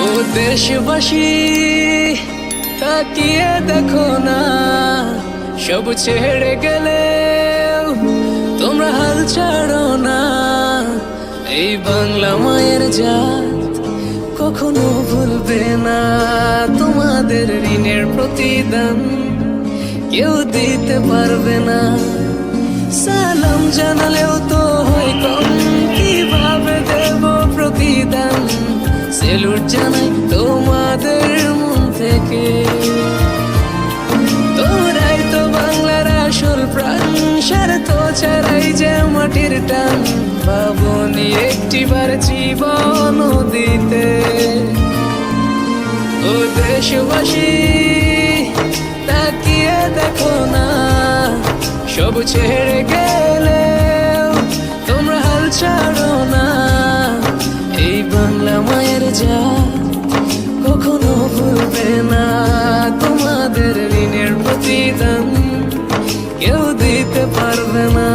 ও দেশবাসী, তাকিয়ে দেখো না, সব ছেড়ে গেলে তোমরা হাল ছাড়ো না। এই বাংলা মায়ের জাত কখনো ভুলবে না, তোমাদের ঋণের প্রতিদান কেউ দিতে পারবে না। সালাম জানালেও তো হয় কম, কিভাবে দেব প্রতিদান? সেলুট জানাই তোমাদের মন থেকে, তোমরাই তো বাংলার আসল প্রাণ, স্বার্থ ছাড়াই যে মাটির টান, ভাবনি একটিবার জীবন দিতে। ও দেশবাসী, তাকিয়ে দেখো না, সব ছেড়ে গেলে তোমরা হাল ছাড়ো না। এই বাংলা মায়ের জাত কখনো ভুলবে না, তোমাদের ঋণের প্রতিদান কেউ দিতে পারবে না।